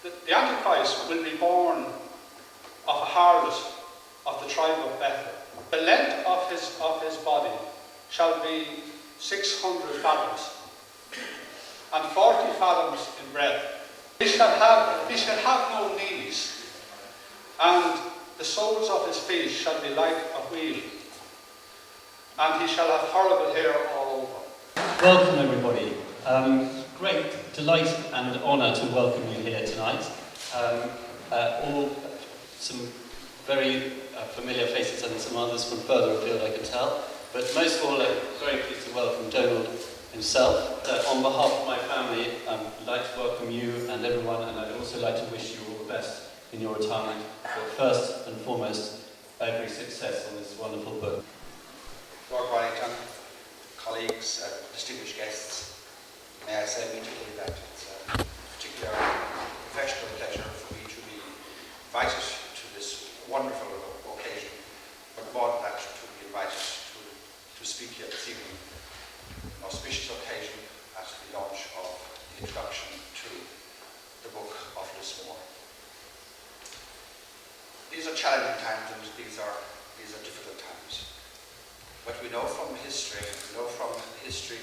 The Antichrist will be born of a harlot of the tribe of Bethel. The length of his body shall be 600 fathoms, and 40 fathoms in breadth. He shall have no knees, and the soles of his feet shall be like a wheel, and he shall have horrible hair all over. Welcome everybody. Great delight and honour to welcome you here tonight. All some very familiar faces and some others from further afield, I can tell. But most of all, I'm very pleased to welcome Donald himself. On behalf of my family, I'd like to welcome you and everyone, and I'd also like to wish you all the best in your retirement. But first and foremost, every success on this wonderful book. Lord Wellington, colleagues, distinguished guests, may I say immediately that it's a particular professional pleasure for me to be invited to this wonderful occasion, but more than that, to be invited to speak here this evening, an auspicious occasion at the launch of the introduction to the book of Lismore. These are challenging times and these are difficult times. But we know from history,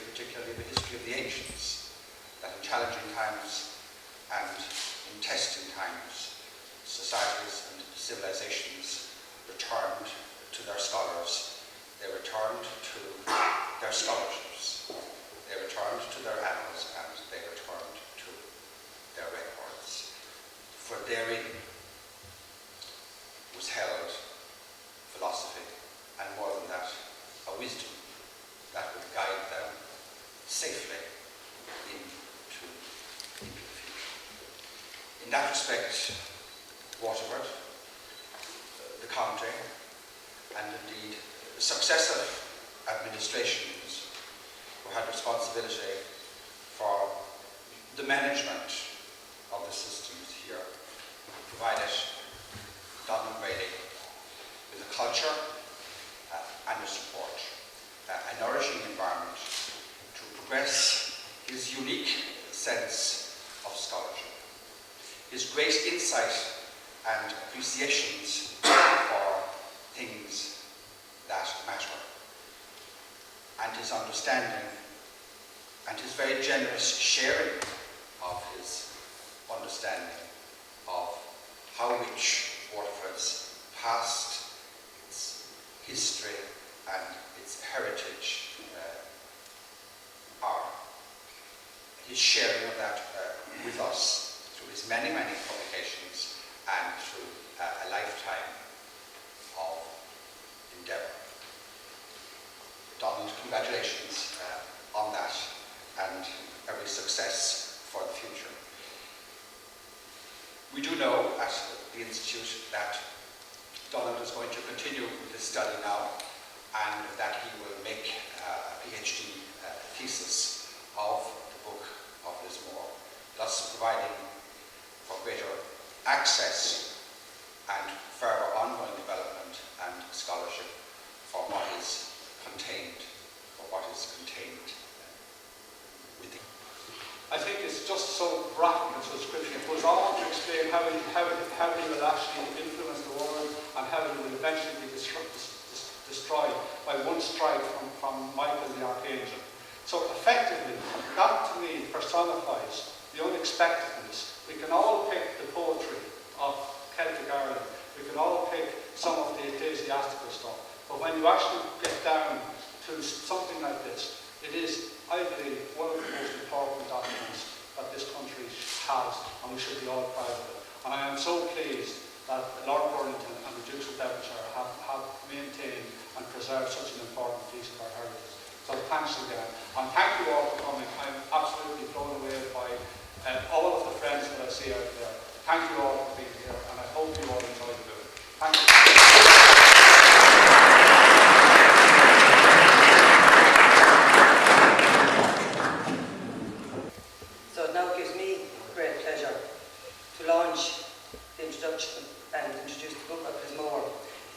particularly the history of the ancients, that in challenging times and in testing times, societies and civilizations returned to their scholars, they returned to their scholarships, they returned to their annals, and they returned to their records. For therein was held philosophy, and more than that, a wisdom that would guide them safely into the future. In that respect, Waterford, the county, and indeed successive administrations who had responsibility for the management of the systems here provided Donald Brady with a culture and a support, a nourishing environment to progress his unique sense of scholarship, his great insight and appreciations for things that matter, and his understanding and his very generous sharing of his understanding of how rich Waterford's past, its history and its heritage are. His sharing of that with us through his many, many publications and through a lifetime of endeavour. Donald, congratulations on that and every success for the future. We do know at the Institute that Donald is going to continue with his study now, and that he will make a PhD thesis of the book of Lismore, thus providing for greater access and further ongoing development and scholarship for what is contained within. I think it's just so graphic as a description. It goes on to explain how he will actually influence the world and how he will eventually be destroyed by one strike from Michael the Archangel. So effectively, that to me personifies the unexpectedness. We can all pick the poetry of Celtic Ireland, we can all pick some of the ecclesiastical stuff, but when you actually get down to something like this, it is, I believe, one of the most important documents that this country has, and we should be all proud of it. And I am so pleased that Lord Burlington and the Dukes of Devonshire have maintained and preserved such an important piece of our heritage. So thanks again. And thank you all for coming. I'm absolutely blown away by all of the friends that I see out there. Thank you all for being here, and I hope you all enjoyed the visit. Thank you. So now it gives me great pleasure to launch the introduction and introduce the book of Lismore.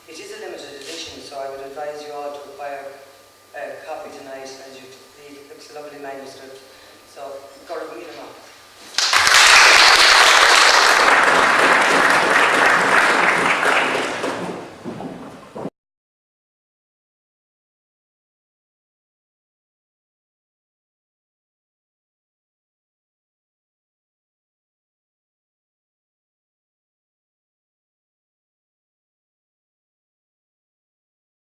It is a limited edition, so I would advise you all to acquire a copy tonight, as you see, it looks a lovely manuscript. So, go read them up.